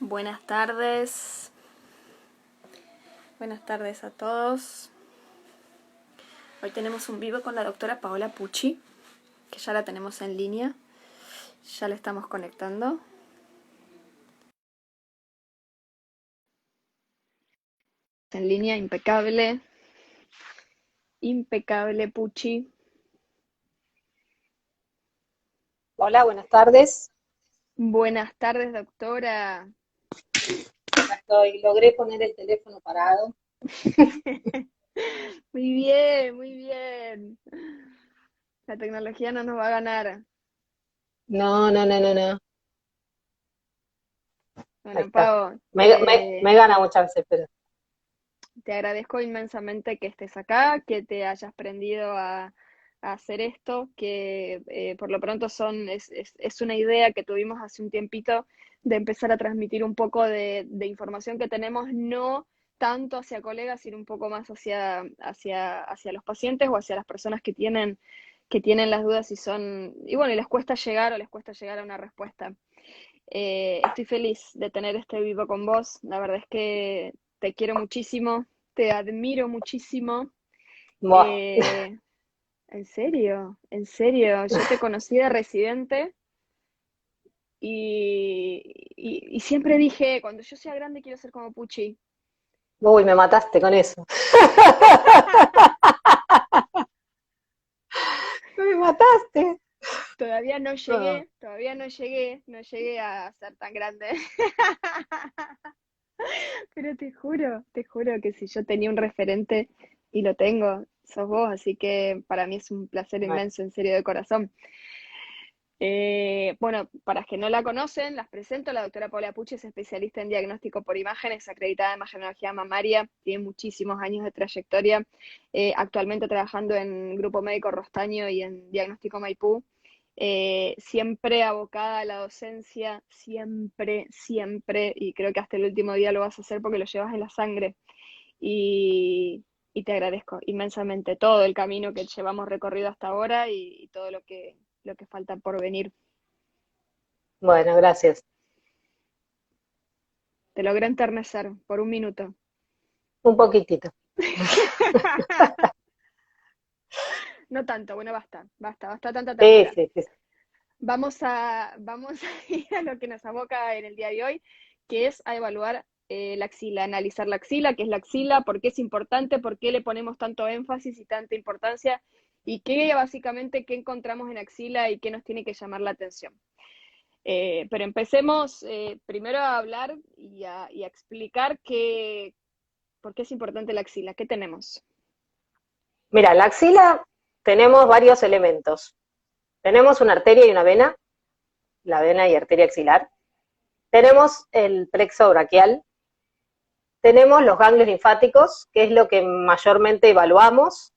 Buenas tardes. Buenas tardes a todos. Hoy tenemos un vivo con la doctora Paola Pucci, que ya la tenemos en línea. Ya la estamos conectando. En línea, impecable. Impecable, Pucci. Hola, buenas tardes. Buenas tardes, doctora. Acá estoy. Logré poner el teléfono parado. Muy bien, muy bien. La tecnología no nos va a ganar. No, no, no, no, no. Ahí Bueno, está. Pau, Me gana muchas veces, pero te agradezco inmensamente que estés acá, que te hayas prendido a hacer esto, que por lo pronto es una idea que tuvimos hace un tiempito de empezar a transmitir un poco de información que tenemos, no tanto hacia colegas, sino un poco más hacia los pacientes o hacia las personas que tienen las dudas y bueno, y les cuesta llegar o les cuesta llegar a una respuesta. Estoy feliz de tener este vivo con vos. La verdad es que te quiero muchísimo, te admiro muchísimo. buah. Eh, en serio. Yo te conocí de residente y siempre dije, cuando yo sea grande quiero ser como Pucci. Uy, me mataste con eso. Me mataste. No. No llegué a ser tan grande. Pero te juro que si yo tenía un referente y lo tengo, sos vos, así que para mí es un placer Bueno, inmenso, en serio, de corazón. Bueno, para los que no la conocen, las presento. La doctora Paola Pucci es especialista en diagnóstico por imágenes, acreditada en imagenología mamaria, tiene muchísimos años de trayectoria, actualmente trabajando en Grupo Médico Rostaño y en Diagnóstico Maipú. Siempre abocada a la docencia, siempre, y creo que hasta el último día lo vas a hacer porque lo llevas en la sangre. Y, y te agradezco inmensamente todo el camino que llevamos recorrido hasta ahora y todo lo que falta por venir. bueno, gracias. Te logré enternecer por un minuto. Un poquitito. No tanto, bueno, basta tanta Sí, ternura. sí, sí. Vamos a ir a lo que nos aboca en el día de hoy, que es a evaluar la axila, analizar la axila, qué es la axila, por qué es importante, por qué le ponemos tanto énfasis y tanta importancia, y qué básicamente qué encontramos en axila y qué nos tiene que llamar la atención. Pero empecemos primero a hablar y a explicar por qué es importante la axila, qué tenemos. Mira, la axila tenemos varios elementos. Tenemos una arteria y una vena, la vena y arteria axilar. Tenemos el plexo braquial. Tenemos los ganglios linfáticos, que es lo que mayormente evaluamos.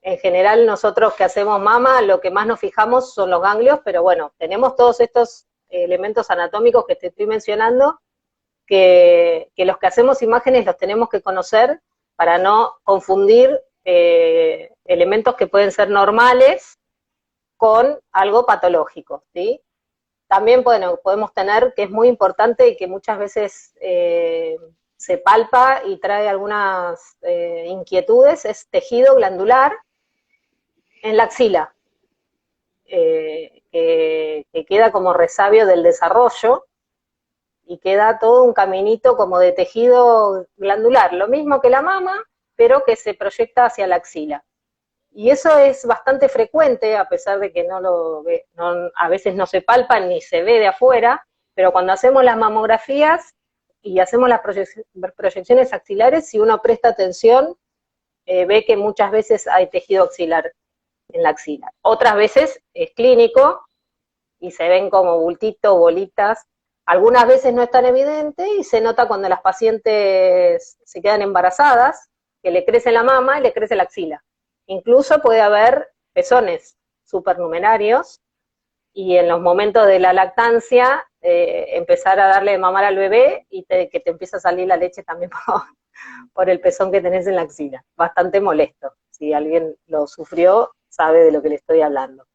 En general, nosotros que hacemos mama, lo que más nos fijamos son los ganglios, pero bueno, tenemos todos estos elementos anatómicos que te estoy mencionando, que los que hacemos imágenes los tenemos que conocer para no confundir elementos que pueden ser normales con algo patológico, ¿sí? También, bueno, podemos tener, que es muy importante y que muchas veces se palpa y trae algunas inquietudes, es tejido glandular en la axila, que queda como resabio del desarrollo y queda todo un caminito como de tejido glandular, lo mismo que la mama, pero que se proyecta hacia la axila. Y eso es bastante frecuente, a pesar de que no lo ve, no, a veces no se palpa ni se ve de afuera, pero cuando hacemos las mamografías y hacemos las proyecciones axilares, si uno presta atención, ve que muchas veces hay tejido axilar en la axila. Otras veces es clínico y se ven como bultitos, bolitas. Algunas veces no es tan evidente y se nota cuando las pacientes se quedan embarazadas, que le crece la mama y le crece la axila. Incluso puede haber pezones supernumerarios y en los momentos de la lactancia empezar a darle de mamar al bebé y que te empieza a salir la leche también por el pezón que tenés en la axila. Bastante molesto. Si alguien lo sufrió, sabe de lo que le estoy hablando.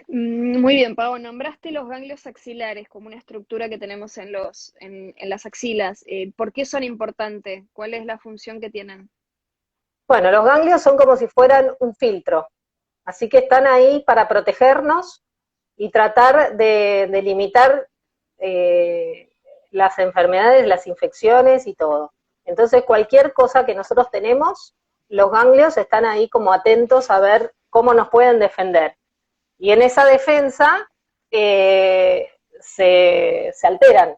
Muy bien, Pau, nombraste los ganglios axilares como una estructura que tenemos en las axilas. ¿Por qué son importantes? ¿Cuál es la función que tienen? Bueno, los ganglios son como si fueran un filtro, así que están ahí para protegernos y tratar de limitar las enfermedades, las infecciones y todo. Entonces, cualquier cosa que nosotros tenemos, los ganglios están ahí como atentos a ver cómo nos pueden defender. Y en esa defensa se alteran,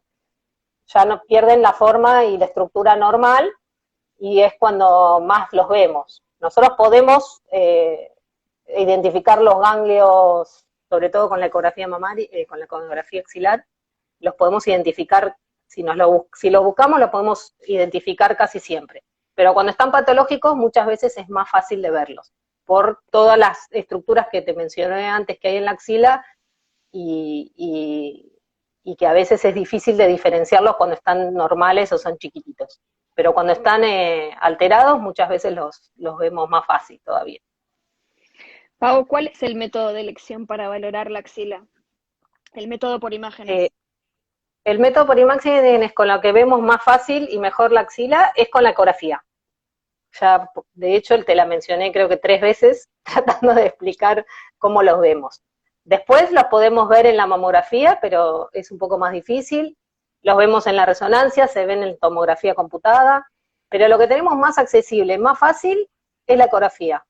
ya no pierden la forma y la estructura normal y es cuando más los vemos. Nosotros podemos identificar los ganglios, sobre todo con la ecografía mamaria, con la ecografía axilar, los podemos identificar, si los buscamos, los podemos identificar casi siempre. Pero cuando están patológicos, muchas veces es más fácil de verlos, por todas las estructuras que te mencioné antes que hay en la axila y que a veces es difícil de diferenciarlos cuando están normales o son chiquititos. Pero cuando están alterados, muchas veces los vemos más fácil todavía. Pau, ¿cuál es el método de elección para valorar la axila? El método por Eh, imágenes. el método por imágenes con lo que vemos más fácil y mejor la axila es con la ecografía. Ya, de hecho, te la mencioné creo que 3 veces, tratando de explicar cómo los vemos. Después los podemos ver en la mamografía, pero es un poco más difícil. Los vemos en la resonancia, se ven en tomografía computada, pero lo que tenemos más accesible, más fácil, es la ecografía.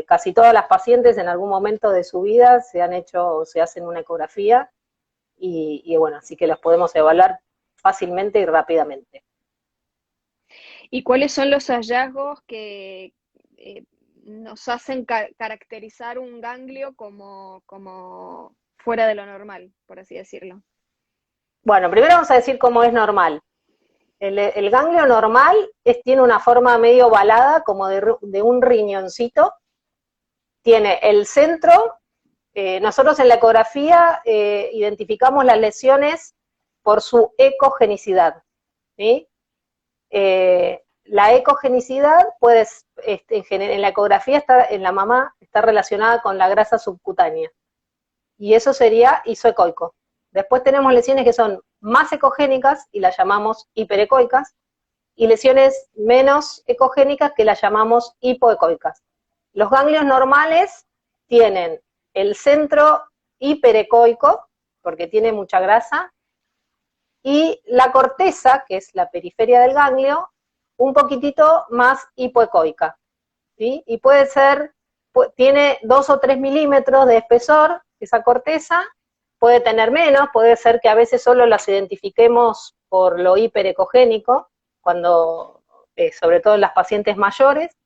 Casi todas las pacientes en algún momento de su vida se han hecho o se hacen una ecografía y bueno, así que los podemos evaluar fácilmente y rápidamente. ¿Y cuáles son los hallazgos que nos hacen caracterizar un ganglio como fuera de lo normal, por así decirlo? Bueno, primero vamos a decir cómo es normal. El ganglio normal tiene una forma medio ovalada, como de un riñoncito. Tiene el centro, nosotros en la ecografía identificamos las lesiones por su ecogenicidad, ¿sí? La ecogenicidad en la ecografía en la mamá está relacionada con la grasa subcutánea, y eso sería isoecoico. Después tenemos lesiones que son más ecogénicas y las llamamos hiperecoicas, y lesiones menos ecogénicas que las llamamos hipoecoicas. Los ganglios normales tienen el centro hiperecoico, porque tiene mucha grasa, y la corteza, que es la periferia del ganglio, un poquitito más hipoecoica, ¿sí? Y tiene 2 o 3 milímetros de espesor, esa corteza, puede tener menos, puede ser que a veces solo las identifiquemos por lo hiperecogénico, sobre todo en las pacientes mayores,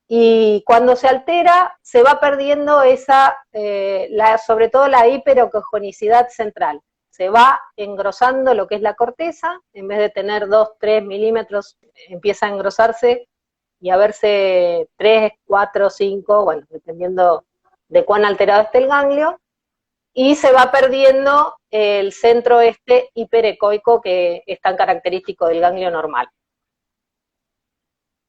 y cuando se altera se va perdiendo sobre todo la hiperecogenicidad central, se va engrosando lo que es la corteza, en vez de tener 2, 3 milímetros, empieza a engrosarse y a verse 3, 4, 5, bueno, dependiendo de cuán alterado esté el ganglio, y se va perdiendo el centro hiperecoico que es tan característico del ganglio normal.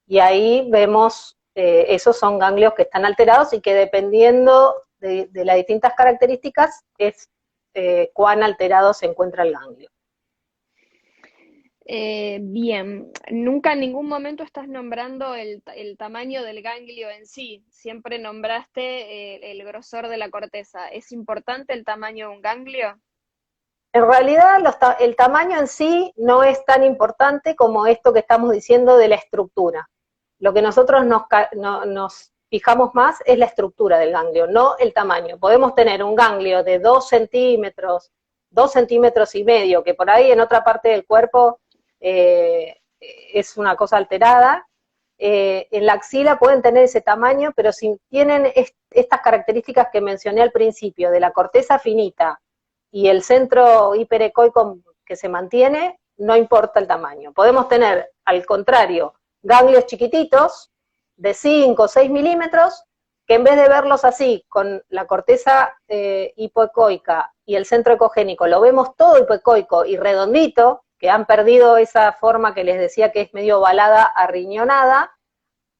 Y ahí vemos, esos son ganglios que están alterados y que dependiendo de las distintas características es cuán alterado se encuentra el ganglio. Bien, nunca en ningún momento estás nombrando el tamaño del ganglio en sí, siempre nombraste el grosor de la corteza. ¿Es importante el tamaño de un ganglio? En realidad el tamaño en sí no es tan importante como esto que estamos diciendo de la estructura. Lo que nosotros nos fijamos más es la estructura del ganglio, no el tamaño. Podemos tener un ganglio de 2 centímetros, 2 centímetros y medio, que por ahí en otra parte del cuerpo es una cosa alterada. En la axila pueden tener ese tamaño, pero si tienen estas características que mencioné al principio, de la corteza finita y el centro hiperecoico que se mantiene, no importa el tamaño. Podemos tener, al contrario, ganglios chiquititos, de 5 o 6 milímetros, que en vez de verlos así, con la corteza hipoecoica y el centro ecogénico, lo vemos todo hipoecoico y redondito, que han perdido esa forma que les decía que es medio ovalada, arriñonada,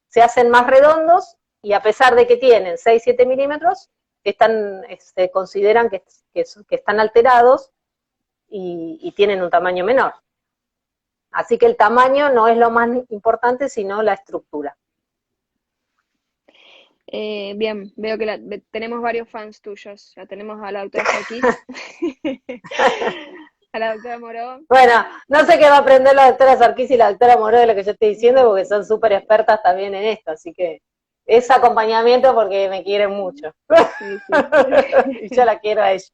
se hacen más redondos y a pesar de que tienen 6, 7 milímetros, consideran que están alterados y tienen un tamaño menor. Así que el tamaño no es lo más importante, sino la estructura. Bien, veo que tenemos varios fans tuyos. Ya tenemos a la doctora Sarkis, a la doctora Moró. Bueno, no sé qué va a aprender la doctora Sarkis y la doctora Moró de lo que yo estoy diciendo, porque son súper expertas también en esto, así que es acompañamiento porque me quieren mucho. Sí, sí. Y yo la quiero a ella.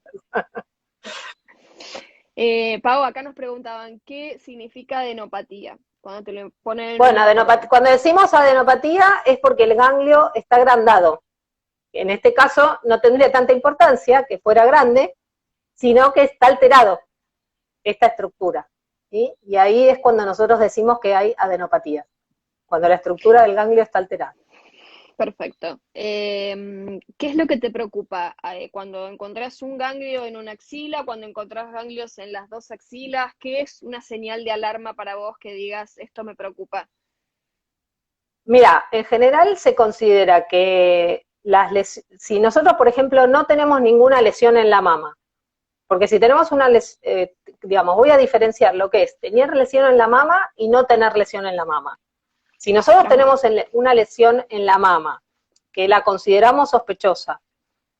Pau, acá nos preguntaban, ¿qué significa adenopatía? Cuando te lo ponen... Bueno, cuando decimos adenopatía es porque el ganglio está agrandado. En este caso no tendría tanta importancia que fuera grande, sino que está alterado esta estructura, ¿sí? Y ahí es cuando nosotros decimos que hay adenopatía, cuando la estructura del ganglio está alterada. Perfecto. ¿Qué es lo que te preocupa cuando encontrás un ganglio en una axila, cuando encontrás ganglios en las dos axilas? ¿Qué es una señal de alarma para vos que digas, esto me preocupa? Mira, en general se considera que si nosotros, por ejemplo, no tenemos ninguna lesión en la mama, porque si tenemos una lesión, digamos, voy a diferenciar lo que es tener lesión en la mama y no tener lesión en la mama. Si nosotros tenemos una lesión en la mama, que la consideramos sospechosa,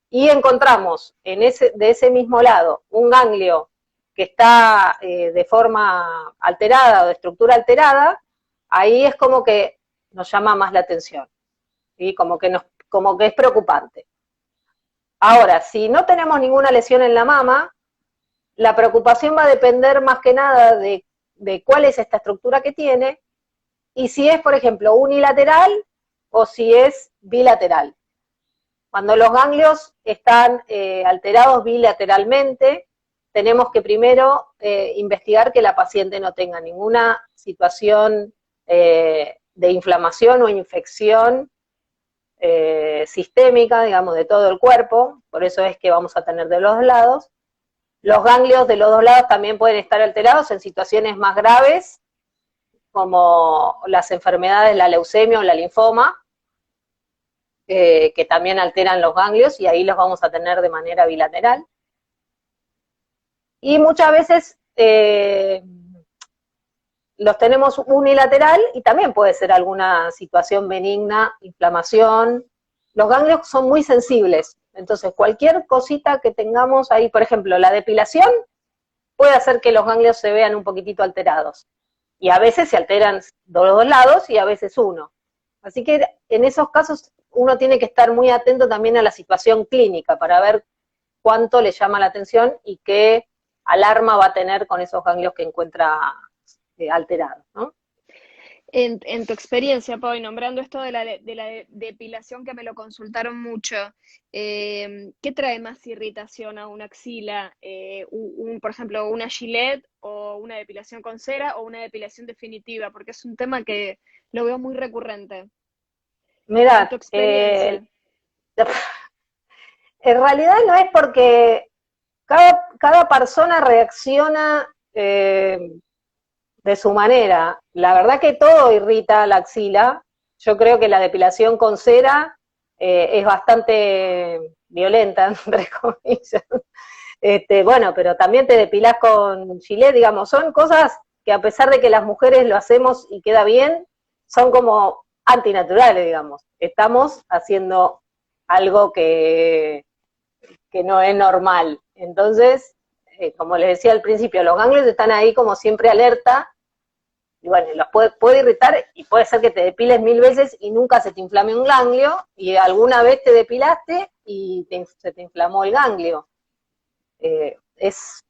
y encontramos de ese mismo lado un ganglio que está de forma alterada o de estructura alterada, ahí es como que nos llama más la atención, ¿sí? Como que es preocupante. Ahora, si no tenemos ninguna lesión en la mama, la preocupación va a depender más que nada de cuál es esta estructura que tiene, y si es, por ejemplo, unilateral o si es bilateral. Cuando los ganglios están alterados bilateralmente, tenemos que primero investigar que la paciente no tenga ninguna situación de inflamación o infección sistémica, digamos, de todo el cuerpo, por eso es que vamos a tener de los dos lados. Los ganglios de los dos lados también pueden estar alterados en situaciones más graves, como las enfermedades, la leucemia o la linfoma, que también alteran los ganglios, y ahí los vamos a tener de manera bilateral. Y muchas veces los tenemos unilateral, y también puede ser alguna situación benigna, inflamación. Los ganglios son muy sensibles, entonces cualquier cosita que tengamos ahí, por ejemplo, la depilación, puede hacer que los ganglios se vean un poquitito alterados. Y a veces se alteran de los dos lados y a veces uno. Así que en esos casos uno tiene que estar muy atento también a la situación clínica para ver cuánto le llama la atención y qué alarma va a tener con esos ganglios que encuentra alterados, ¿no? En tu experiencia, Pau, y nombrando esto de la depilación, que me lo consultaron mucho, ¿qué trae más irritación a una axila? Por ejemplo, una Gillette, o una depilación con cera, o una depilación definitiva, porque es un tema que lo veo muy recurrente. Mira, En tu experiencia. En realidad no es porque cada persona reacciona de su manera. La verdad que todo irrita la axila. Yo creo que la depilación con cera es bastante violenta, entre comillas. Bueno, pero también te depilás con Gillette, digamos, son cosas que a pesar de que las mujeres lo hacemos y queda bien, son como antinaturales, digamos. Estamos haciendo algo que no es normal. Entonces, como les decía al principio, los ganglios están ahí como siempre alerta, y bueno, los puede irritar, y puede ser que te depiles 1000 veces y nunca se te inflame un ganglio, y alguna vez te depilaste y se te inflamó el ganglio. Es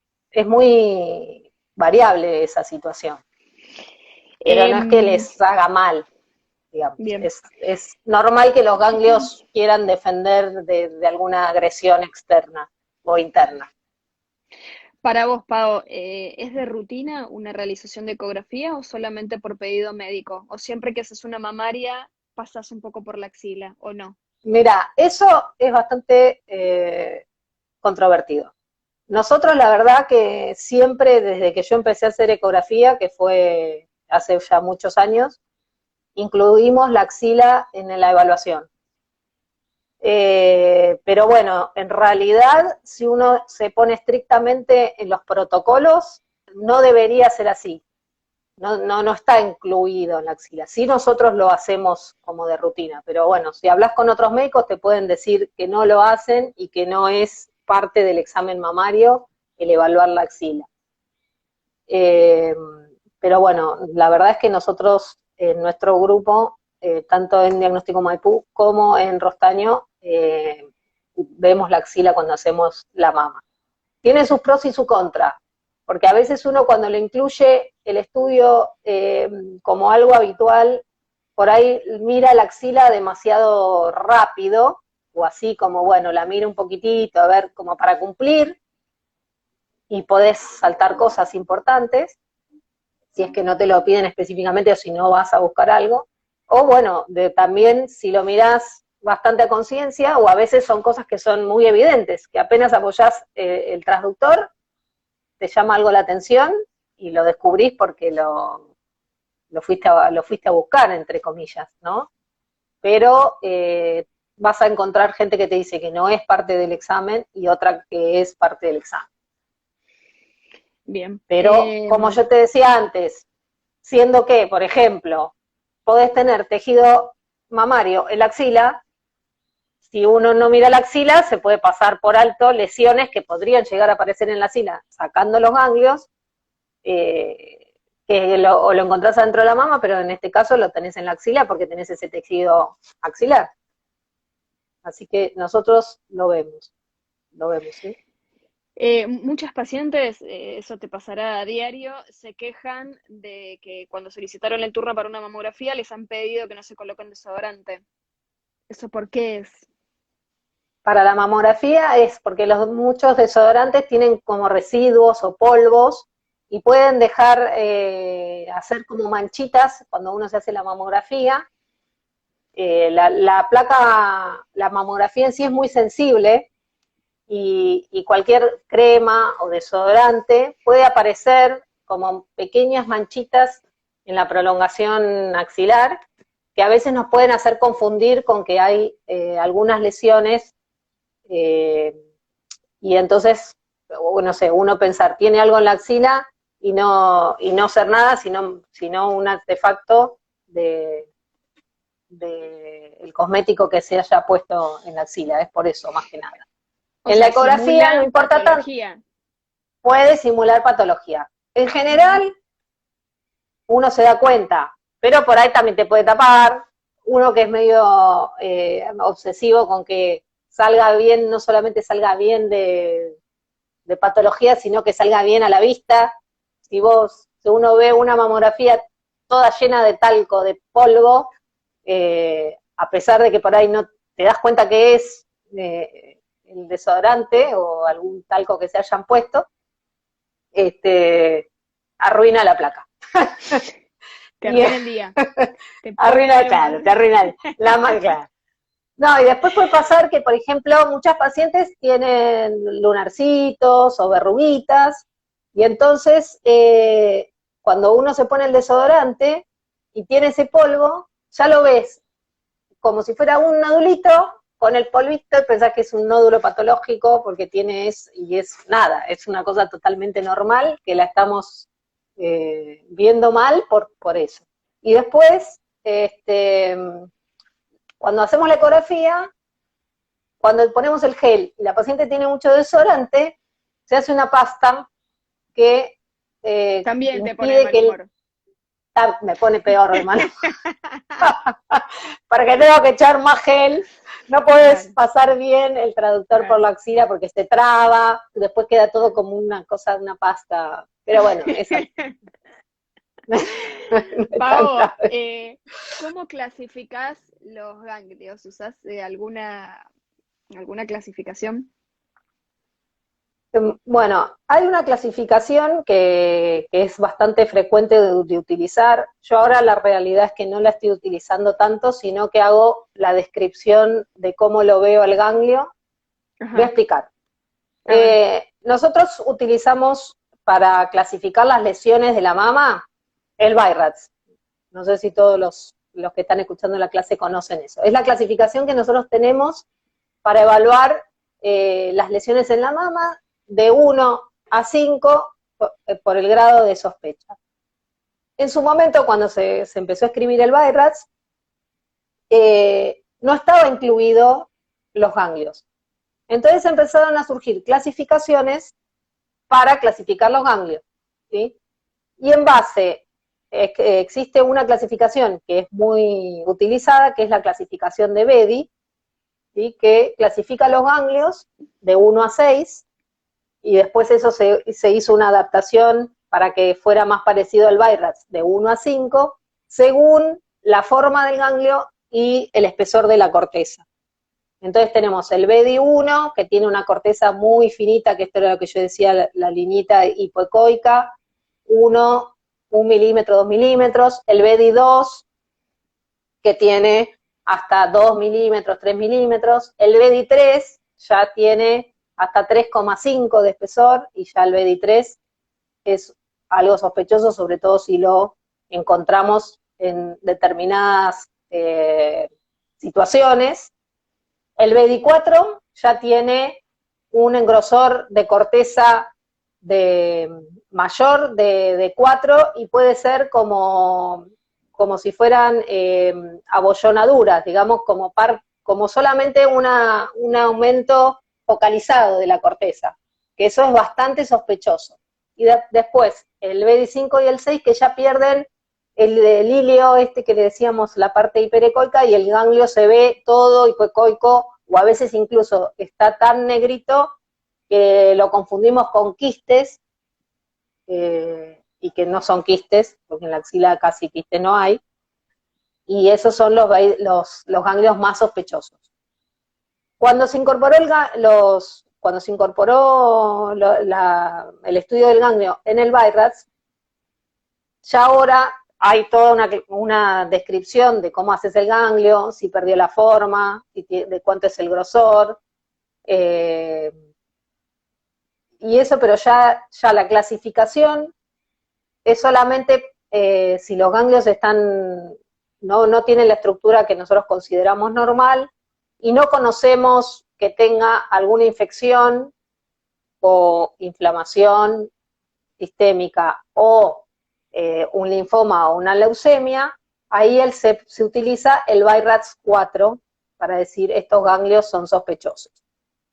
muy variable esa situación, pero no es que les haga mal, digamos. Es normal que los ganglios quieran defender de alguna agresión externa o interna. Para vos, Pau, ¿es de rutina una realización de ecografía o solamente por pedido médico? ¿O siempre que haces una mamaria pasas un poco por la axila o no? Mira, eso es bastante controvertido. Nosotros, la verdad que siempre, desde que yo empecé a hacer ecografía, que fue hace ya muchos años, incluimos la axila en la evaluación. Pero bueno, en realidad, si uno se pone estrictamente en los protocolos, no debería ser así. No está incluido en la axila. Sí, nosotros lo hacemos como de rutina, pero bueno, si hablas con otros médicos te pueden decir que no lo hacen y que no es parte del examen mamario el evaluar la axila. Eh, pero bueno, la verdad es que nosotros, en nuestro grupo, tanto en Diagnóstico Maipú como en Rostaño, vemos la axila cuando hacemos la mama. Tiene sus pros y sus contras, porque a veces uno cuando lo incluye el estudio como algo habitual, por ahí mira la axila demasiado rápido, o así como, bueno, la mira un poquitito, a ver, como para cumplir, y podés saltar cosas importantes, si es que no te lo piden específicamente o si no vas a buscar algo, o bueno, también si lo mirás bastante a conciencia, o a veces son cosas que son muy evidentes, que apenas apoyás el transductor, te llama algo la atención y lo descubrís porque lo fuiste a buscar, entre comillas, ¿no? Pero vas a encontrar gente que te dice que no es parte del examen y otra que es parte del examen. Bien. Pero, como yo te decía antes, siendo que, por ejemplo, podés tener tejido mamario en la axila, si uno no mira la axila, se puede pasar por alto lesiones que podrían llegar a aparecer en la axila, sacando los ganglios, o lo encontrás adentro de la mama, pero en este caso lo tenés en la axila porque tenés ese tejido axilar. Así que nosotros lo vemos, ¿sí? Muchas pacientes, eso te pasará a diario, se quejan de que cuando solicitaron el turno para una mamografía les han pedido que no se coloquen desodorante. ¿Eso por qué es? Para la mamografía es porque muchos desodorantes tienen como residuos o polvos y pueden dejar hacer como manchitas cuando uno se hace la mamografía. La placa, la mamografía en sí es muy sensible y cualquier crema o desodorante puede aparecer como pequeñas manchitas en la prolongación axilar que a veces nos pueden hacer confundir con que hay algunas lesiones y entonces, no sé, uno pensar, tiene algo en la axila y no ser nada, sino un artefacto de el cosmético que se haya puesto en la axila, es por eso más que nada. En la ecografía no importa tanto, puede simular patología. En general, uno se da cuenta, pero por ahí también te puede tapar. Uno que es medio obsesivo con que salga bien, no solamente salga bien de patología, sino que salga bien a la vista. Si uno ve una mamografía toda llena de talco, de polvo, a pesar de que por ahí no te das cuenta que es el desodorante o algún talco que se hayan puesto, arruina la placa. Te arruina el día. Te arruina la marca. No, y después puede pasar que, por ejemplo, muchas pacientes tienen lunarcitos o verruguitas, y entonces cuando uno se pone el desodorante y tiene ese polvo, ya lo ves como si fuera un nodulito con el polvito y pensás que es un nódulo patológico porque es nada, es una cosa totalmente normal que la estamos viendo mal por eso. Y después, cuando hacemos la ecografía, cuando ponemos el gel y la paciente tiene mucho desodorante, se hace una pasta que también te pone mal humor. Me pone peor, hermano. Para que tengo que echar más gel, no puedes pasar bien el traductor por la axila porque se traba, después queda todo como una cosa, una pasta. Pero bueno, eso. Pau, ¿cómo clasificás los ganglios? ¿Usás alguna clasificación? Bueno, hay una clasificación que es bastante frecuente de utilizar. Yo ahora la realidad es que no la estoy utilizando tanto, sino que hago la descripción de cómo lo veo al ganglio. Ajá. Voy a explicar. Nosotros utilizamos para clasificar las lesiones de la mama el BI-RADS. No sé si todos los que están escuchando la clase conocen eso. Es la clasificación que nosotros tenemos para evaluar las lesiones en la mama de 1 a 5 por el grado de sospecha. En su momento, cuando se empezó a escribir el BI-RADS, no estaba incluido los ganglios. Entonces empezaron a surgir clasificaciones para clasificar los ganglios, ¿sí? Y en base, existe una clasificación que es muy utilizada, que es la clasificación de Betti, ¿sí? Que clasifica los ganglios de 1 a 6, y después eso se hizo una adaptación para que fuera más parecido al BI-RADS, de 1 a 5, según la forma del ganglio y el espesor de la corteza. Entonces tenemos el Betti 1, que tiene una corteza muy finita, que esto era lo que yo decía, la liñita hipoecoica, 1 milímetro, 2 milímetros, el Betti 2, que tiene hasta 2 milímetros, 3 milímetros, el Betti 3 ya tiene hasta 3,5 de espesor, y ya el Betti 3 es algo sospechoso, sobre todo si lo encontramos en determinadas situaciones. El Betti 4 ya tiene un engrosor de corteza mayor de 4, y puede ser como si fueran abollonaduras, digamos, como solamente un aumento focalizado de la corteza, que eso es bastante sospechoso. Y después, el Betti 5 y el 6, que ya pierden el hilio que le decíamos, la parte hiperecoica, y el ganglio se ve todo hipoecoico, o a veces incluso está tan negrito que lo confundimos con quistes, y que no son quistes, porque en la axila casi quistes no hay, y esos son los ganglios más sospechosos. Cuando se incorporó el estudio del ganglio en el BI-RADS, ya ahora hay toda una descripción de cómo haces el ganglio, si perdió la forma, de cuánto es el grosor, y eso, pero ya la clasificación es solamente si los ganglios no tienen la estructura que nosotros consideramos normal, y no conocemos que tenga alguna infección o inflamación sistémica, o un linfoma o una leucemia, ahí se utiliza el BI-RADS 4 para decir estos ganglios son sospechosos.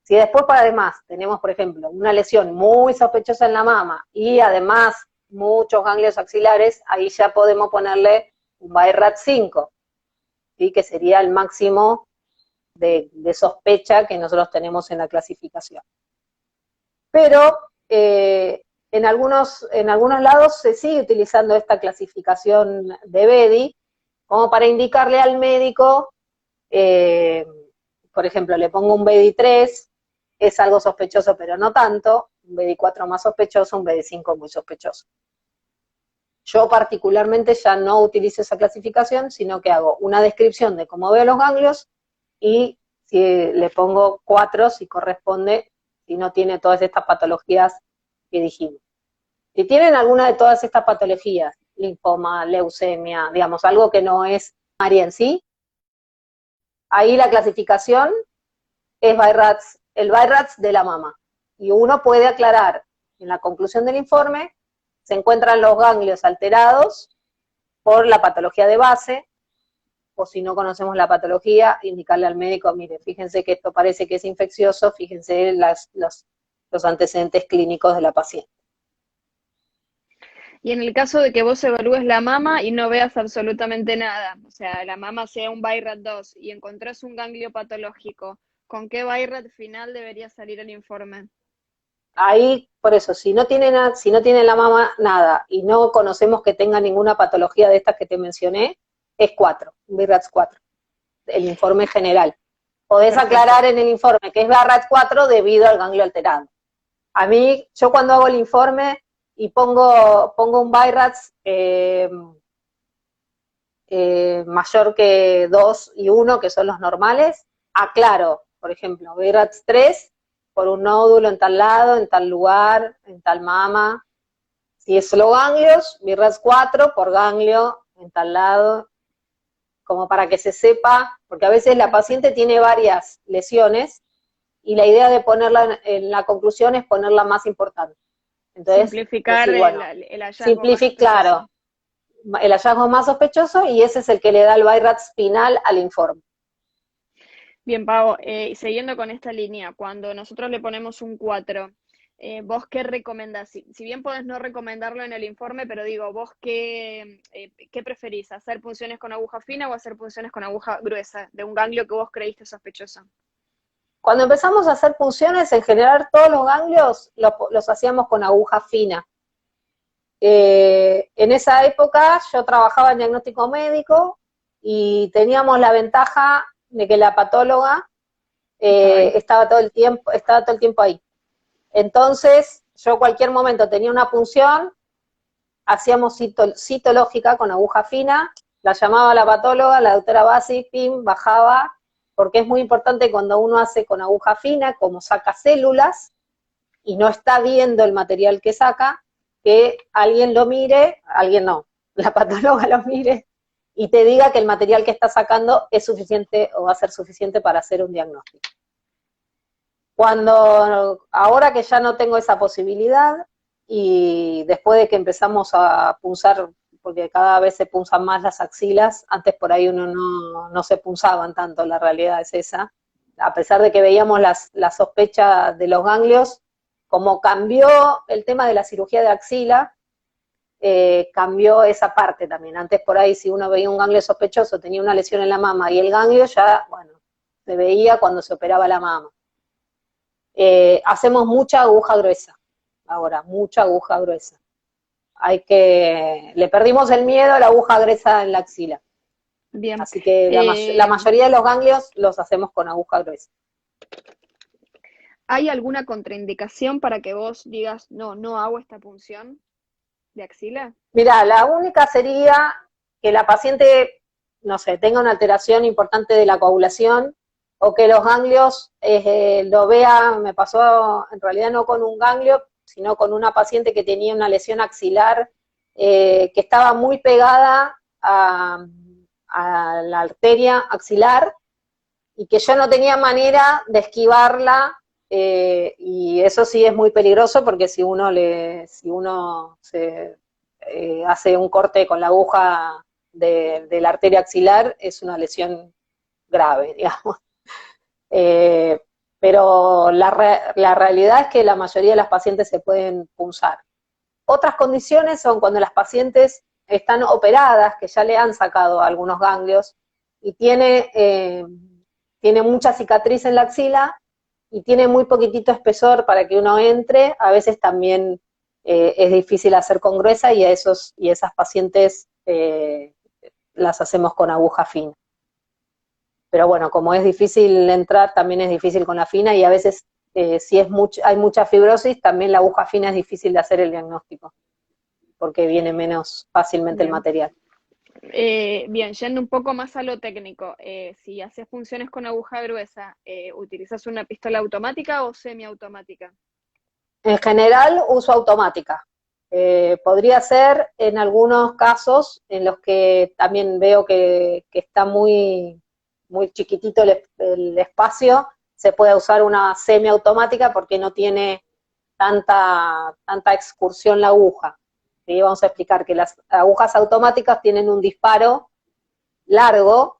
Si después, además, tenemos, por ejemplo, una lesión muy sospechosa en la mama y además muchos ganglios axilares, ahí ya podemos ponerle un BI-RADS 5, ¿sí? Que sería el máximo de sospecha que nosotros tenemos en la clasificación. Pero en algunos lados se sigue utilizando esta clasificación de Betti como para indicarle al médico, por ejemplo, le pongo un Betti 3, es algo sospechoso pero no tanto, un Betti 4 más sospechoso, un Betti 5 muy sospechoso. Yo particularmente ya no utilizo esa clasificación, sino que hago una descripción de cómo veo los ganglios, y si le pongo 4 si corresponde, si no tiene todas estas patologías que dijimos. Si tienen alguna de todas estas patologías, linfoma, leucemia, digamos, algo que no es María en sí, ahí la clasificación es el BI-RADS de la mama. Y uno puede aclarar en la conclusión del informe, se encuentran los ganglios alterados por la patología de base, o si no conocemos la patología, indicarle al médico, mire, fíjense que esto parece que es infeccioso, fíjense los antecedentes clínicos de la paciente. Y en el caso de que vos evalúes la mama y no veas absolutamente nada, o sea, la mama sea un BI-RADS 2 y encontrás un ganglio patológico, ¿con qué BI-RADS final debería salir el informe? Ahí, por eso, si no tiene la mama nada y no conocemos que tenga ninguna patología de estas que te mencioné, es 4, un BI-RADS 4, el informe general. Podés aclarar en el informe que es BI-RADS 4 debido al ganglio alterado. A mí, yo cuando hago el informe y pongo un BI-RADS mayor que 2 y 1, que son los normales, aclaro, por ejemplo, BI-RADS 3 por un nódulo en tal lado, en tal lugar, en tal mama. Si es solo ganglios, BI-RADS 4 por ganglio en tal lado, como para que se sepa, porque a veces la paciente tiene varias lesiones y la idea de ponerla en la conclusión es ponerla más importante. Entonces, Simplificar decir, bueno, el hallazgo más simplifica, sospechoso. claro, el hallazgo más sospechoso y ese es el que le da el BI-RADS final al informe. Bien, Pau, siguiendo con esta línea, cuando nosotros le ponemos un 4, ¿vos qué recomendás? Si bien podés no recomendarlo en el informe, pero digo, ¿vos qué preferís? ¿Hacer punciones con aguja fina o hacer punciones con aguja gruesa de un ganglio que vos creíste sospechoso? Cuando empezamos a hacer punciones, en general todos los ganglios los hacíamos con aguja fina. En esa época yo trabajaba en diagnóstico médico y teníamos la ventaja de que la patóloga estaba todo el tiempo ahí. Entonces, yo cualquier momento tenía una punción, hacíamos citológica con aguja fina, la llamaba la patóloga, la doctora Basi, pim, bajaba, porque es muy importante cuando uno hace con aguja fina, como saca células y no está viendo el material que saca, que alguien lo mire, alguien no, la patóloga lo mire y te diga que el material que está sacando es suficiente o va a ser suficiente para hacer un diagnóstico. Ahora que ya no tengo esa posibilidad y después de que empezamos a punzar, porque cada vez se punzan más las axilas, antes por ahí uno no se punzaban tanto, la realidad es esa, a pesar de que veíamos la sospecha de los ganglios, como cambió el tema de la cirugía de axila, cambió esa parte también. Antes por ahí si uno veía un ganglio sospechoso, tenía una lesión en la mama y el ganglio ya, bueno, se veía cuando se operaba la mama. Hacemos mucha aguja gruesa, ahora, mucha aguja gruesa. Le perdimos el miedo a la aguja gruesa en la axila. Bien. Así que la mayoría de los ganglios los hacemos con aguja gruesa. ¿Hay alguna contraindicación para que vos digas, no hago esta punción de axila? Mira, la única sería que la paciente, no sé, tenga una alteración importante de la coagulación o que los ganglios lo vea, me pasó en realidad no con un ganglio, sino con una paciente que tenía una lesión axilar que estaba muy pegada a la arteria axilar y que yo no tenía manera de esquivarla y eso sí es muy peligroso porque si uno se hace un corte con la aguja de la arteria axilar es una lesión grave, digamos. Pero la realidad es que la mayoría de las pacientes se pueden punzar. Otras condiciones son cuando las pacientes están operadas, que ya le han sacado algunos ganglios, y tiene mucha cicatriz en la axila, y tiene muy poquitito espesor para que uno entre, a veces también es difícil hacer con gruesa, y esas pacientes las hacemos con aguja fina. Pero bueno, como es difícil entrar, también es difícil con la fina, y a veces si hay mucha fibrosis, también la aguja fina es difícil de hacer el diagnóstico, porque viene menos fácilmente el Bien. material. Bien, yendo un poco más a lo técnico, si haces funciones con aguja gruesa, ¿utilizas una pistola automática o semiautomática? En general, uso automática. Podría ser en algunos casos en los que también veo que está muy, muy chiquitito el espacio, se puede usar una semiautomática porque no tiene tanta excursión la aguja. ¿Sí? Vamos a explicar que las agujas automáticas tienen un disparo largo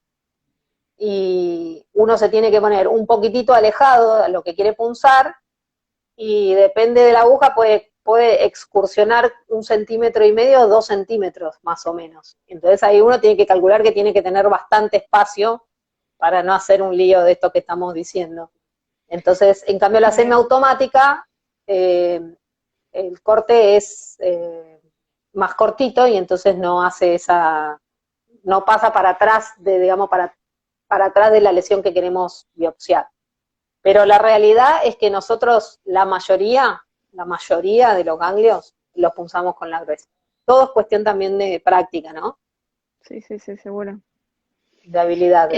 y uno se tiene que poner un poquitito alejado de lo que quiere punzar y depende de la aguja puede excursionar 1,5 centímetros o 2 centímetros más o menos. Entonces ahí uno tiene que calcular que tiene que tener bastante espacio para no hacer un lío de esto que estamos diciendo. Entonces, en cambio la semiautomática, el corte es más cortito y entonces no pasa para atrás para atrás de la lesión que queremos biopsiar. Pero la realidad es que nosotros, la mayoría de los ganglios los punzamos con la gruesa. Todo es cuestión también de práctica, ¿no? Sí, seguro. De habilidad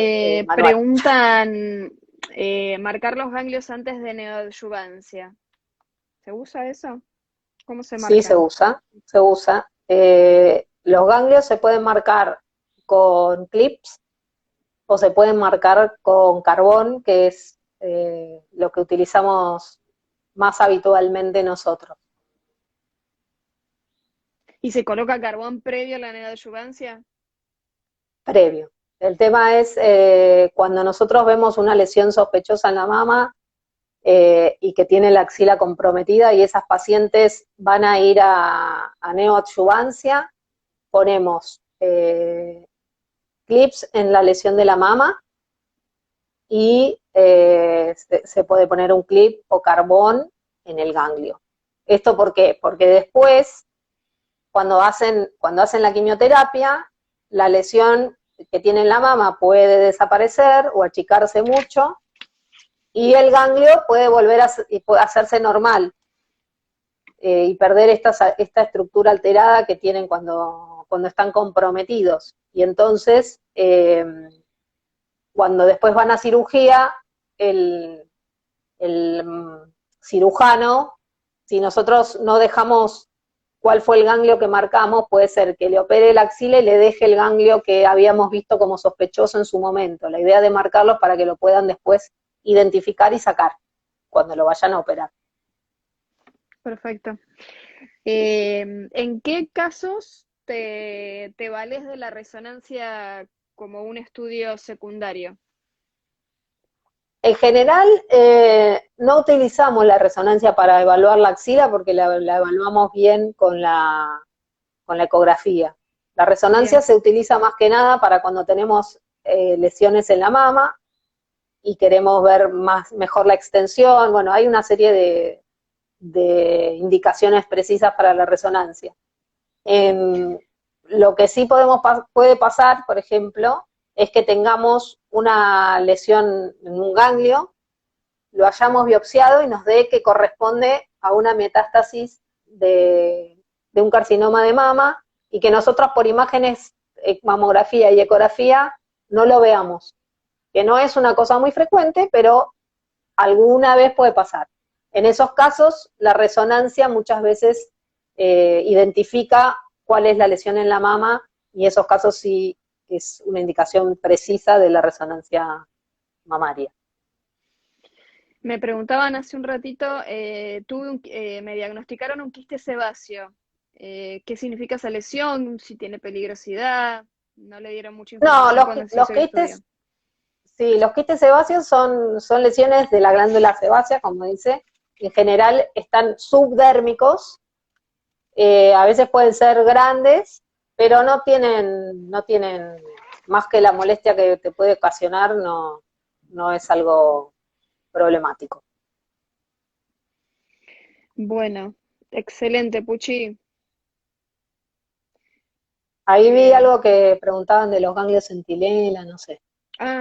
manual. Preguntan, marcar los ganglios antes de neoadyuvancia. ¿Se usa eso? ¿Cómo se Sí, se marcan? usa. Los ganglios se pueden marcar con clips o se pueden marcar con carbón, que es lo que utilizamos más habitualmente nosotros. ¿Y se coloca carbón previo a la neoadyuvancia? Previo. El tema es cuando nosotros vemos una lesión sospechosa en la mama y que tiene la axila comprometida y esas pacientes van a ir a neoadyuvancia, ponemos clips en la lesión de la mama y se puede poner un clip o carbón en el ganglio. ¿Esto por qué? Porque después, cuando hacen la quimioterapia, la lesión que tiene en la mama puede desaparecer o achicarse mucho y el ganglio puede volver a hacerse normal y perder esta estructura alterada que tienen cuando están comprometidos. Y entonces, cuando después van a cirugía, el cirujano, si nosotros no dejamos cuál fue el ganglio que marcamos, puede ser que le opere la axila y le deje el ganglio que habíamos visto como sospechoso en su momento. La idea de marcarlos para que lo puedan después identificar y sacar cuando lo vayan a operar. Perfecto. ¿En qué casos te vales de la resonancia como un estudio secundario? En general, no utilizamos la resonancia para evaluar la axila porque la evaluamos bien con la ecografía. La resonancia Bien. se utiliza más que nada para cuando tenemos lesiones en la mama y queremos ver mejor la extensión. Bueno, hay una serie de indicaciones precisas para la resonancia. Lo que sí puede pasar, por ejemplo, es que tengamos una lesión en un ganglio, lo hayamos biopsiado y nos dé que corresponde a una metástasis de un carcinoma de mama y que nosotros por imágenes, mamografía y ecografía no lo veamos, que no es una cosa muy frecuente, pero alguna vez puede pasar. En esos casos, la resonancia muchas veces identifica cuál es la lesión en la mama y esos casos sí es una indicación precisa de la resonancia mamaria. Me preguntaban hace un ratito, me diagnosticaron un quiste sebáceo. ¿Qué significa esa lesión? Si tiene peligrosidad. No le dieron mucha No, información cuando se hizo el estudio. sí, los quistes sebáceos son lesiones de la glándula sebácea, como dice. En general están subdérmicos, a veces pueden ser grandes, pero no tienen más que la molestia que te puede ocasionar, no es algo problemático. Bueno, excelente, Puchi. Ahí vi Eh, algo que preguntaban de los ganglios centinela, no sé.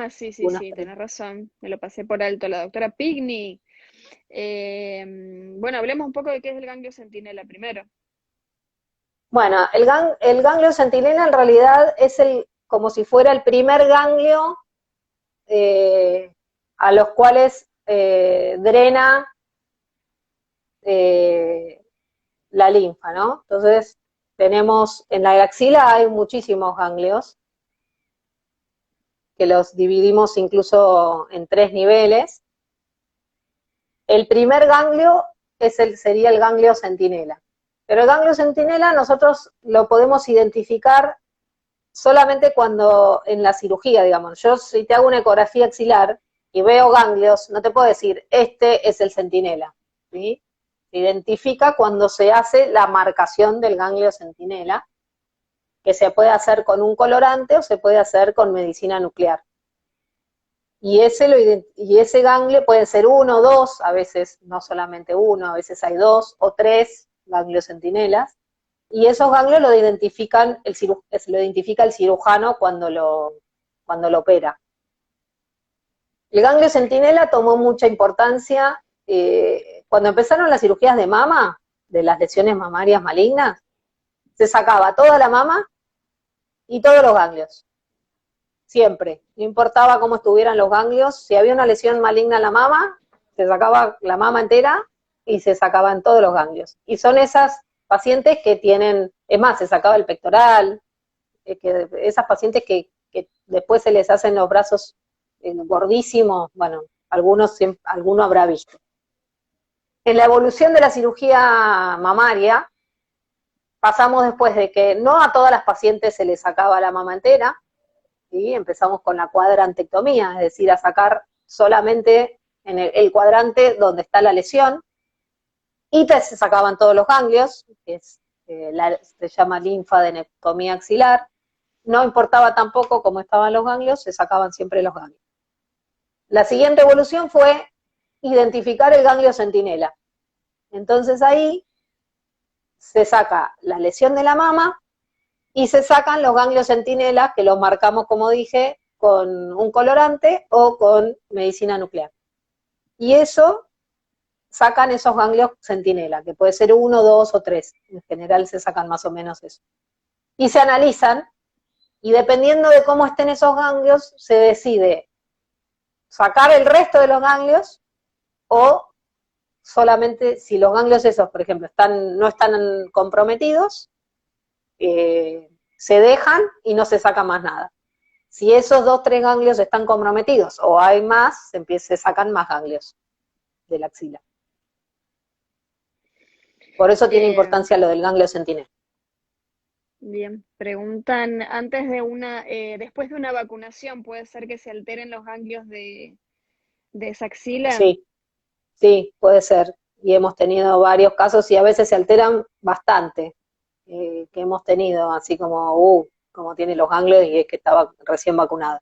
sí, sí, Algunas sí, tenés preguntas. razón. Me lo pasé por alto, la doctora Pigni. Bueno, hablemos un poco de qué es el ganglio centinela primero. Bueno, el ganglio centinela en realidad es como si fuera el primer ganglio a los cuales drena eh, la linfa, ¿no? Entonces, tenemos, en la axila hay muchísimos ganglios, que los dividimos incluso en 3 niveles. El primer ganglio sería el ganglio centinela. Pero el ganglio centinela nosotros lo podemos identificar solamente cuando en la cirugía, digamos. Yo si te hago una ecografía axilar y veo ganglios, no te puedo decir, este es el centinela, ¿sí? Se identifica cuando se hace la marcación del ganglio centinela, que se puede hacer con un colorante o se puede hacer con medicina nuclear. Y ese ganglio puede ser uno o dos, a veces no solamente uno, a veces hay 2 o 3 ganglios centinelas, y esos ganglios lo identifica el cirujano cuando lo opera. El ganglio centinela tomó mucha importancia cuando empezaron las cirugías de mama, de las lesiones mamarias malignas, se sacaba toda la mama y todos los ganglios. Siempre, no importaba cómo estuvieran los ganglios, si había una lesión maligna en la mama, se sacaba la mama entera y se sacaban todos los ganglios. Y son esas pacientes que tienen, es más, se sacaba el pectoral, esas pacientes que que después se les hacen los brazos gordísimos, bueno, alguno habrá visto. En la evolución de la cirugía mamaria, pasamos después de que no a todas las pacientes se les sacaba la mama entera, ¿sí? Empezamos con la cuadrantectomía, es decir, a sacar solamente en el cuadrante donde está la lesión, y se sacaban todos los ganglios, que se llama linfadenectomía axilar. No importaba tampoco cómo estaban los ganglios, se sacaban siempre los ganglios. La siguiente evolución fue identificar el ganglio centinela. Entonces ahí se saca la lesión de la mama y se sacan los ganglios centinelas, que los marcamos, como dije, con un colorante o con medicina nuclear. Y eso, sacan esos ganglios centinela, que puede ser 1, 2 o 3. En general se sacan más o menos eso. Y se analizan, y dependiendo de cómo estén esos ganglios, se decide sacar el resto de los ganglios o solamente si los ganglios esos, por ejemplo, no están comprometidos, se dejan y no se saca más nada. Si esos 2, 3 ganglios están comprometidos o hay más, se sacan más ganglios de la axila. Por eso tiene importancia lo del ganglio centinela. Bien, preguntan, después de una vacunación, ¿puede ser que se alteren los ganglios de esa axila? Sí, puede ser. Y hemos tenido varios casos y a veces se alteran bastante, que hemos tenido, así como tiene los ganglios y es que estaba recién vacunada.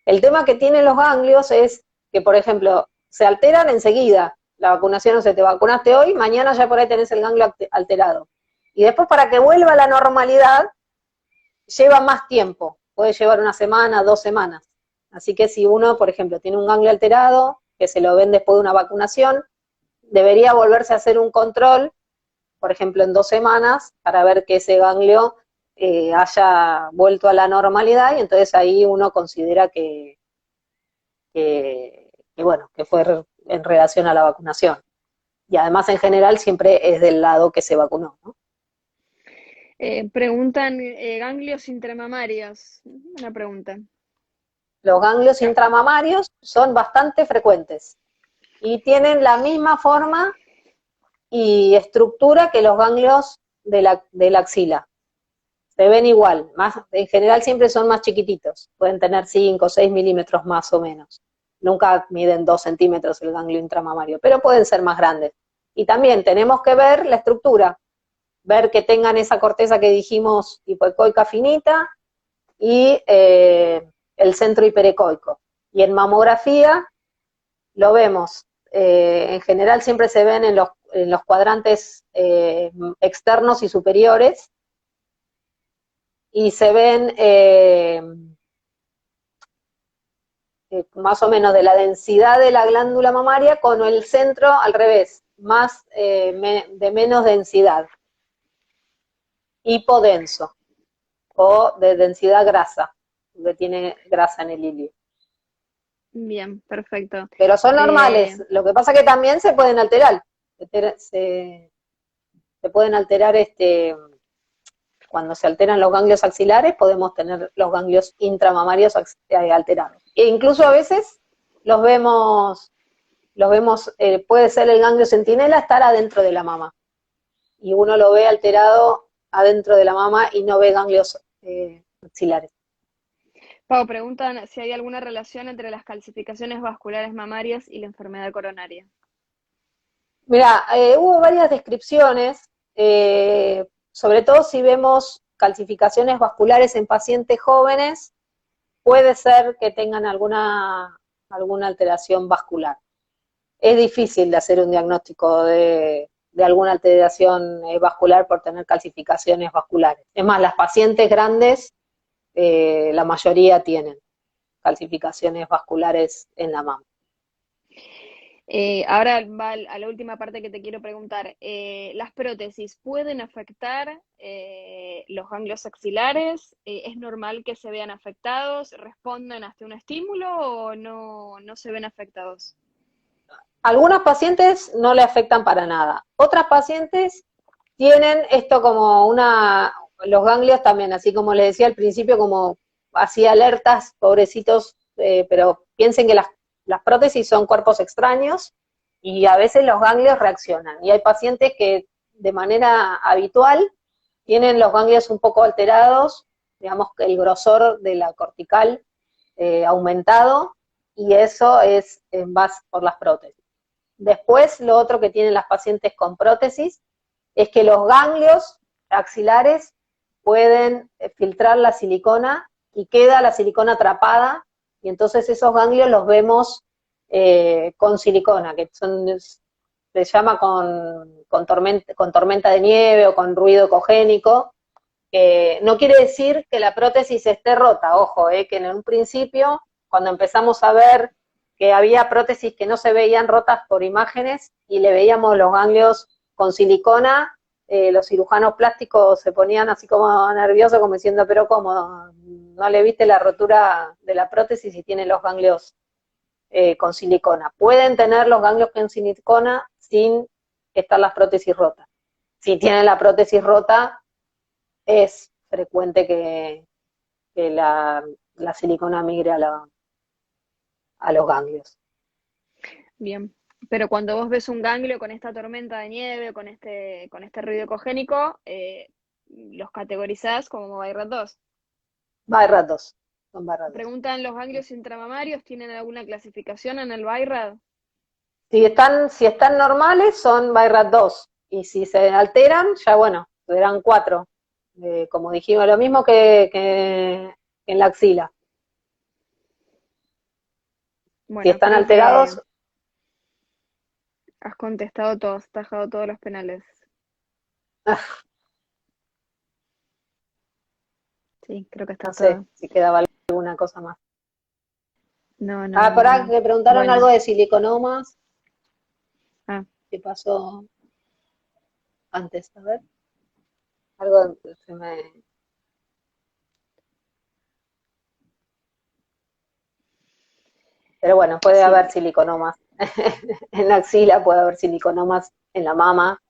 El tema que tienen los ganglios es que, por ejemplo, se alteran enseguida. La vacunación, no sé, te vacunaste hoy, mañana ya por ahí tenés el ganglio alterado. Y después para que vuelva a la normalidad, lleva más tiempo. Puede llevar 1 semana, 2 semanas. Así que si uno, por ejemplo, tiene un ganglio alterado, que se lo ven después de una vacunación, debería volverse a hacer un control, por ejemplo, en 2 semanas, para ver que ese ganglio haya vuelto a la normalidad, y entonces ahí uno considera que fue en relación a la vacunación. Y además, en general, siempre es del lado que se vacunó, ¿no? Preguntan, ganglios intramamarios. Una pregunta. Los ganglios intramamarios son bastante frecuentes y tienen la misma forma y estructura que los ganglios de la axila. Se ven igual, en general siempre son más chiquititos, pueden tener 5 o 6 milímetros más o menos. Nunca miden 2 centímetros el ganglio intramamario, pero pueden ser más grandes. Y también tenemos que ver la estructura, ver que tengan esa corteza que dijimos hipoecoica finita y el centro hiperecoico. Y en mamografía lo vemos, en general siempre se ven en los cuadrantes externos y superiores, y se ven más o menos de la densidad de la glándula mamaria con el centro al revés, de menos densidad, hipodenso, o de densidad grasa, que tiene grasa en el hilio. Bien, perfecto. Pero son normales, lo que pasa que también se pueden alterar, se pueden alterar cuando se alteran los ganglios axilares, podemos tener los ganglios intramamarios alterados. E incluso a veces los vemos, puede ser el ganglio centinela estar adentro de la mama, y uno lo ve alterado adentro de la mama y no ve ganglios axilares. Pau, preguntan si hay alguna relación entre las calcificaciones vasculares mamarias y la enfermedad coronaria. Mira, hubo varias descripciones, sobre todo si vemos calcificaciones vasculares en pacientes jóvenes, puede ser que tengan alguna alteración vascular. Es difícil de hacer un diagnóstico de alguna alteración vascular por tener calcificaciones vasculares. Es más, las pacientes grandes, la mayoría tienen calcificaciones vasculares en la mama. Ahora va a la última parte que te quiero preguntar. ¿Las prótesis pueden afectar los ganglios axilares? ¿Es normal que se vean afectados? ¿Responden hasta un estímulo o no se ven afectados? Algunas pacientes no le afectan para nada. Otras pacientes tienen esto como los ganglios también, así como les decía al principio, como así alertas, pobrecitos, pero piensen que las prótesis son cuerpos extraños y a veces los ganglios reaccionan. Y hay pacientes que de manera habitual tienen los ganglios un poco alterados, digamos que el grosor de la cortical aumentado, y eso es en base por las prótesis. Después, lo otro que tienen las pacientes con prótesis es que los ganglios axilares pueden filtrar la silicona y queda la silicona atrapada, y entonces esos ganglios los vemos con silicona, que se llama con tormenta de nieve o con ruido ecogénico. No quiere decir que la prótesis esté rota, ojo, que en un principio, cuando empezamos a ver que había prótesis que no se veían rotas por imágenes y le veíamos los ganglios con silicona, los cirujanos plásticos se ponían así como nerviosos, como diciendo, pero ¿cómo? ¿No le viste la rotura de la prótesis y tiene los ganglios con silicona? Pueden tener los ganglios con silicona sin estar las prótesis rotas. Si tienen la prótesis rota, es frecuente que la silicona migre a los ganglios. Bien. Pero cuando vos ves un ganglio con esta tormenta de nieve, con este ruido ecogénico, los categorizás como BIRAT 2. BIRAT 2, son BIRAT 2. Preguntan, ¿los ganglios intramamarios tienen alguna clasificación en el BIRAT? Si están normales, son BIRAT 2. Y si se alteran, ya bueno, serán 4. Como dijimos, lo mismo que en la axila. Bueno, Si están creo alterados, que has contestado todos, has tajado todos los penales. Sí, creo que está no sé todo. si quedaba alguna cosa más. No, no, Por no, ahí no. me preguntaron Bueno, algo de siliconomas. ¿Qué pasó antes? A ver. Algo se me... Pero bueno, puede haber sí, siliconomas en la axila, puede haber siliconomas en la mama.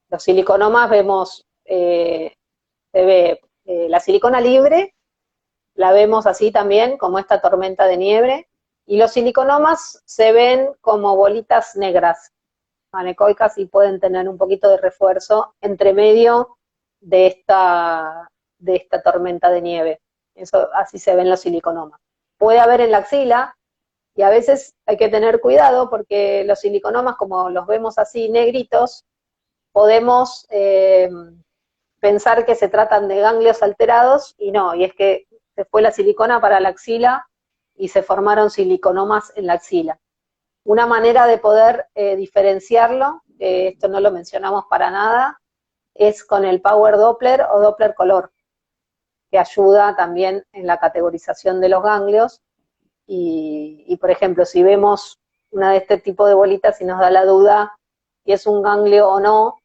Los siliconomas vemos, se ve la silicona libre, la vemos así también, como esta tormenta de nieve, y los siliconomas se ven como bolitas negras, anecoicas, y pueden tener un poquito de refuerzo entre medio de esta tormenta de nieve. Eso, así se ven los siliconomas. Puede haber en la axila, y a veces hay que tener cuidado porque los siliconomas, como los vemos así negritos, podemos pensar que se tratan de ganglios alterados, y no, y es que se fue la silicona para la axila y se formaron siliconomas en la axila. Una manera de poder diferenciarlo, esto no lo mencionamos para nada, es con el Power Doppler o Doppler color, que ayuda también en la categorización de los ganglios. Y por ejemplo, si vemos una de este tipo de bolitas y nos da la duda si es un ganglio o no,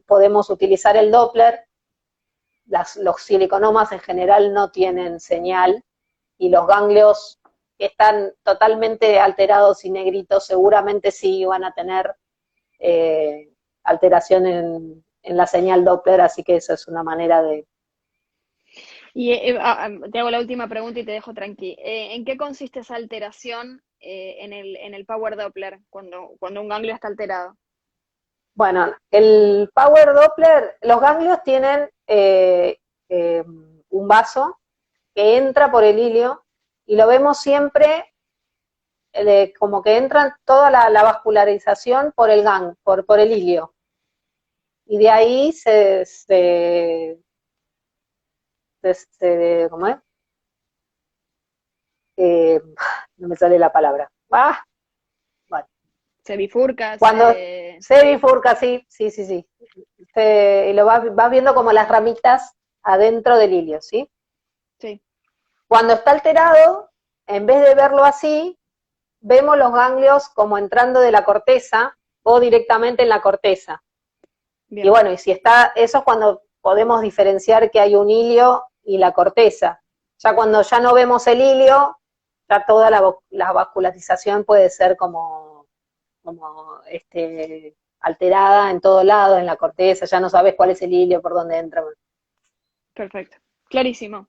podemos utilizar el Doppler. Los siliconomas en general no tienen señal, y los ganglios que están totalmente alterados y negritos seguramente sí van a tener alteración en la señal Doppler, así que eso es una manera de... y te hago la última pregunta y te dejo tranqui. ¿En qué consiste esa alteración en el Power Doppler cuando un ganglio está alterado? Bueno, el Power Doppler, los ganglios tienen un vaso que entra por el hilio, y lo vemos siempre como que entra toda la vascularización por por el hilio. Y de ahí ¿cómo es? No me sale la palabra. Bueno. ¿Se bifurca? Cuando se bifurca, sí. Y lo vas viendo como las ramitas adentro del hilio, ¿sí? Sí. Cuando está alterado, en vez de verlo así, vemos los ganglios como entrando de la corteza o directamente en la corteza. Bien. Y bueno, y si está, eso es cuando podemos diferenciar que hay un hilio y la corteza. Ya cuando ya no vemos el hilio, ya toda la vascularización puede ser como alterada en todo lado, en la corteza, ya no sabes cuál es el hilio, por dónde entra. Perfecto, clarísimo.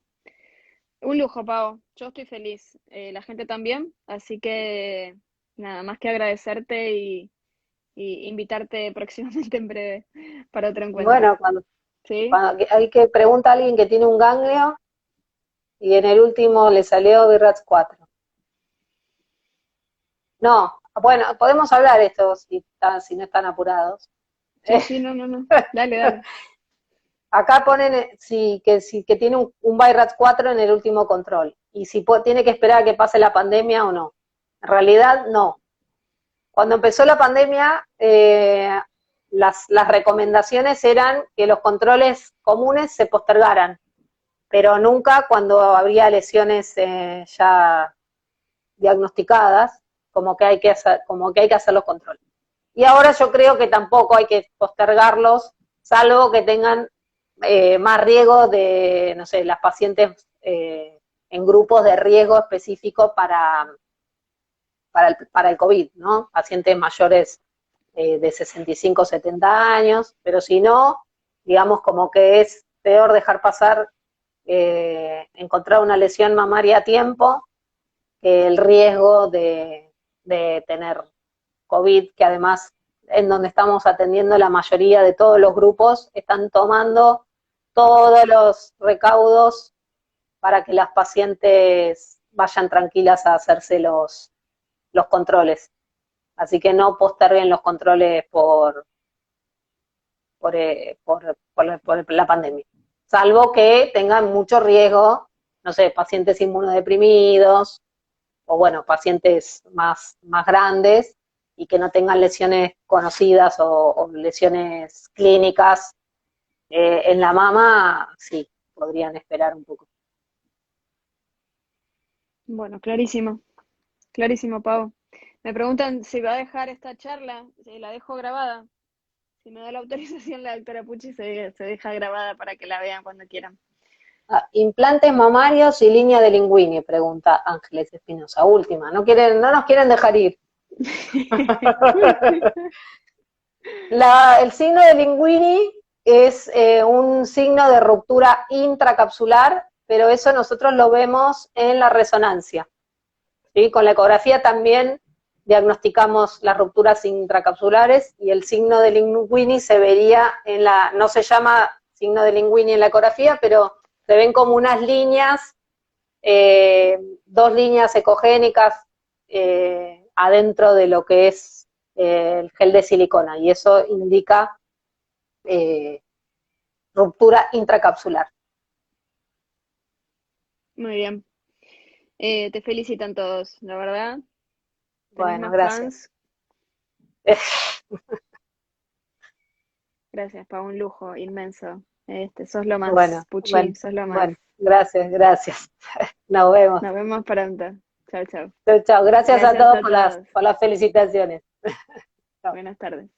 Un lujo, Pau. Yo estoy feliz. La gente también. Así que nada más que agradecerte y invitarte próximamente en breve para otro encuentro. Bueno, ¿Sí? hay que preguntar a alguien que tiene un ganglio y en el último le salió BRATS 4. No, bueno, podemos hablar esto si no están apurados. Sí, sí, no, no, no. Dale, dale. Acá ponen que tiene un BRATS 4 en el último control y si tiene que esperar a que pase la pandemia o no. En realidad, no. Cuando empezó la pandemia, las recomendaciones eran que los controles comunes se postergaran, pero nunca cuando habría lesiones ya diagnosticadas, como que hay que hacer los controles. Y ahora yo creo que tampoco hay que postergarlos, salvo que tengan más riesgo de, no sé, las pacientes en grupos de riesgo específicos para el COVID, ¿no? Pacientes mayores de 65, 70 años, pero si no, digamos como que es peor dejar pasar, encontrar una lesión mamaria a tiempo que el riesgo de tener COVID, que además en donde estamos atendiendo la mayoría de todos los grupos, están tomando todos los recaudos para que las pacientes vayan tranquilas a hacerse los controles. Así que no posterguen los controles por la pandemia. Salvo que tengan mucho riesgo, no sé, pacientes inmunodeprimidos, o bueno, pacientes más grandes y que no tengan lesiones conocidas o lesiones clínicas en la mama, sí, podrían esperar un poco. Bueno, clarísimo. Clarísimo, Pau. Me preguntan si va a dejar esta charla, si la dejo grabada. Si me da la autorización la doctora Pucci, se deja grabada para que la vean cuando quieran. Implantes mamarios y línea de Linguini, pregunta Ángeles Espinosa. Última, no nos quieren dejar ir. El signo de Linguini es un signo de ruptura intracapsular, pero eso nosotros lo vemos en la resonancia. ¿Sí? Con la ecografía también diagnosticamos las rupturas intracapsulares y el signo de Linguini se vería no se llama signo de Linguini en la ecografía, pero se ven como unas líneas, dos líneas ecogénicas adentro de lo que es el gel de silicona, y eso indica ruptura intracapsular. Muy bien. Te felicitan todos, la verdad. Tenés Bueno, más gracias. fans. Gracias, Pau, un lujo inmenso. Sos lo Bueno, más, Pucci, bueno, sos lo más. bueno, gracias. Nos vemos. Nos vemos pronto. Chao, chao. Chau, chau. Gracias a Gracias todos a por las, todos. por las felicitaciones. Chau. Buenas tardes.